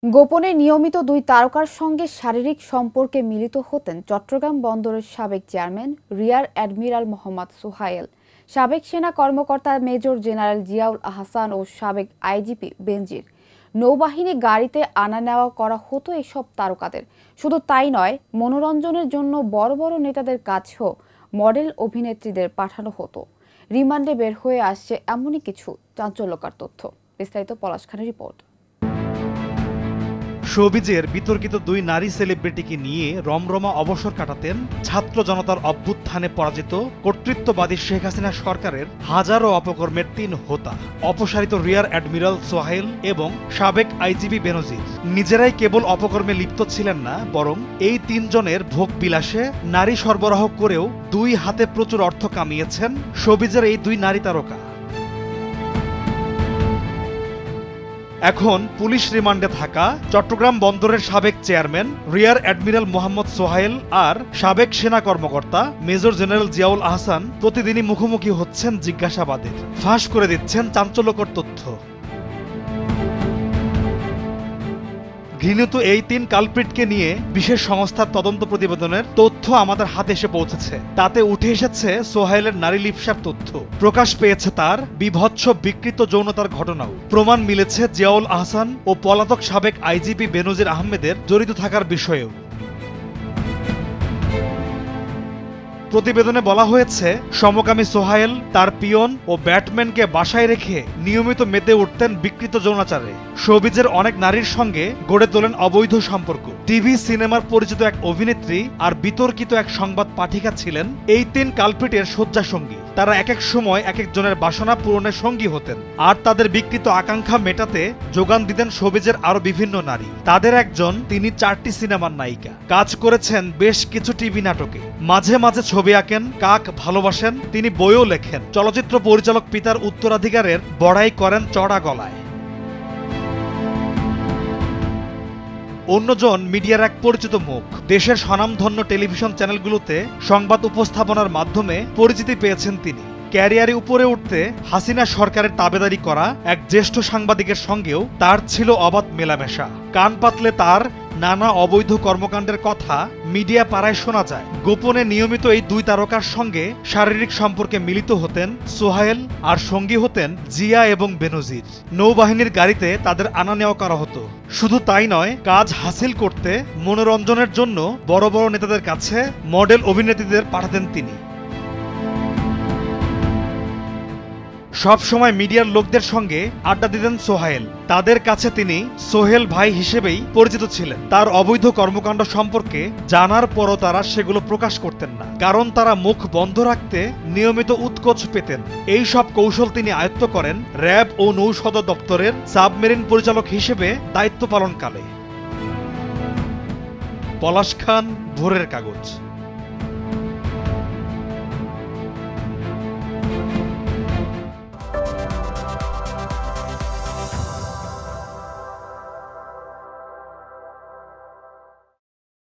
গোপনে নিয়মিত দুই তারকার সঙ্গে শারীরিক সম্পর্কে মিলিত হতেন চট্টগ্রাম বন্দরের সাবেক chairman rear admiral Mohammad Sohail, সাবেক সেনা কর্মকর্তা মেজর জেনারেল জিয়াউল আহসান ও সাবেক আইজিপি বেনজির। নৌবাহিনী গাড়িতে আনা নেওয়া করা হতো এসব তারকাদের। শুধু তাই নয়, মনোরঞ্জনের জন্য বড় বড় নেতাদের কাছেও মডেল অভিনেত্রীদের পাঠানো হতো। রিমান্ডে বের হয়ে আসছে এমনই কিছু চাঞ্চল্যকর তথ্য। বিস্তারিত পলাশ খানের রিপোর্ট। শোবিজের বিতর্কিত দুই নারী সেলিব্রিটিকে নিয়ে রমরমা অবসর কাটাতেন ছাত্র জনতার অভ্যুত্থানে পরাজিত কর্তৃত্ববাদী শেখ হাসিনা সরকারের হাজারো অপকর্মের তিন হোতা, অপসারিত রিয়ার অ্যাডমিরাল সোহাইল এবং সাবেক আইজিপি বেনজির। নিজেরাই কেবল অপকর্মে লিপ্ত ছিলেন না, বরং এই তিনজনের ভোগ বিলাসে নারী সরবরাহ করেও দুই হাতে প্রচুর অর্থ কামিয়েছেন শোবিজের এই দুই নারী তারকা। এখন পুলিশ রিমান্ডে থাকা চট্টগ্রাম বন্দরের সাবেক chairman rear admiral Mohammad Sohail আর সাবেক সেনা কর্মকর্তা মেজর জেনারেল জিয়াউল আহসান প্রতিদিনই মুখোমুখি হচ্ছেন জিজ্ঞাসাবাদের। ফাঁস করে দিচ্ছেন চাঞ্চল্যকর তথ্য। ঘৃণিত এই তিন কালপ্রিটকে নিয়ে বিশেষ সংস্থার তদন্ত প্রতিবেদনের তথ্য আমাদের হাতে এসে পৌঁছেছে। তাতে উঠে এসেছে সোহাইলের নারী লিপ্সার তথ্য, প্রকাশ পেয়েছে তার বিভৎস বিকৃত যৌনতার ঘটনাও, প্রমাণ মিলেছে জিয়াউল আহসান ও পলাতক সাবেক আইজিপি বেনজির আহমেদের জড়িত থাকার বিষয়েও। প্রতিবেদনে বলা হয়েছে, সমকামী সোহাইল তার পিয়ন ও ব্যাটম্যানকে বাসায় রেখে নিয়মিত মেতে উঠতেন বিকৃত যৌনাচারে। শোবিজের অনেক নারীর সঙ্গে গড়ে তোলেন অবৈধ সম্পর্ক। টিভি সিনেমার পরিচিত এক অভিনেত্রী আর বিতর্কিত এক সংবাদ পাঠিকা ছিলেন এই তিন কালপ্রিটের শয্যাসঙ্গী। তারা এক এক সময় এক একজনের বাসনা পূরণের সঙ্গী হতেন, আর তাদের বিকৃত আকাঙ্ক্ষা মেটাতে যোগান দিতেন শোবিজের আরো বিভিন্ন নারী। তাদের একজন, তিনি 4টি সিনেমার নায়িকা, কাজ করেছেন বেশ কিছু টিভি নাটকে, মাঝে মাঝে ছবি আঁকেন, কাক ভালোবাসেন, তিনি বইও লেখেন, চলচ্চিত্র পরিচালক পিতার উত্তরাধিকারের বড়াই করেন চড়া গলায়। অন্যজন মিডিয়ার এক পরিচিত মুখ, দেশের স্বনামধন্য টেলিভিশন চ্যানেলগুলোতে সংবাদ উপস্থাপনার মাধ্যমে পরিচিতি পেয়েছেন তিনি। ক্যারিয়ারে উপরে উঠতে হাসিনা সরকারের তাবেদারি করা এক জ্যেষ্ঠ সাংবাদিকের সঙ্গেও তার ছিল অবাধ মেলামেশা। কান পাতলে তার নানা অবৈধ কর্মকাণ্ডের কথা মিডিয়া পাড়ায় শোনা যায়। গোপনে নিয়মিত এই দুই তারকার সঙ্গে শারীরিক সম্পর্কে মিলিত হতেন সোহাইল, আর সঙ্গী হতেন জিয়া এবং বেনজির। নৌবাহিনীর গাড়িতে তাদের আনা নেওয়া করা হতো। শুধু তাই নয়, কাজ হাসিল করতে মনোরঞ্জনের জন্য বড় বড় নেতাদের কাছে মডেল অভিনেত্রীদের পাঠাতেন তিনি। সব সময় মিডিয়ার লোকদের সঙ্গে আড্ডা দিতেন সোহাইল। তাদের কাছে তিনি সোহেল ভাই হিসেবেই পরিচিত ছিলেন। তার অবৈধ কর্মকাণ্ড সম্পর্কে জানার পরও তারা সেগুলো প্রকাশ করতেন না, কারণ তারা মুখ বন্ধ রাখতে নিয়মিত উৎকোচ পেতেন। এই সব কৌশল তিনি আয়ত্ত করেন র্যাব ও নৌসদর দপ্তরের সাবমেরিন পরিচালক হিসেবে দায়িত্ব পালনকালে। পলাশ খান, ভোরের কাগজ।